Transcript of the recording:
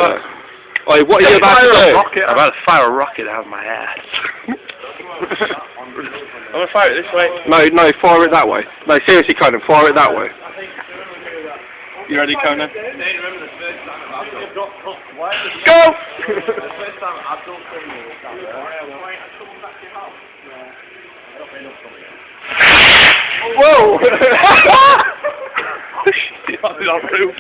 out there. Oi, what are you about to do? I'm about to fire a rocket out of my ass. I'm going to fire it this way. No, fire it that way. No, seriously, Conan, fire it that way. You ready, Conan? Go! Whoa! On the roof.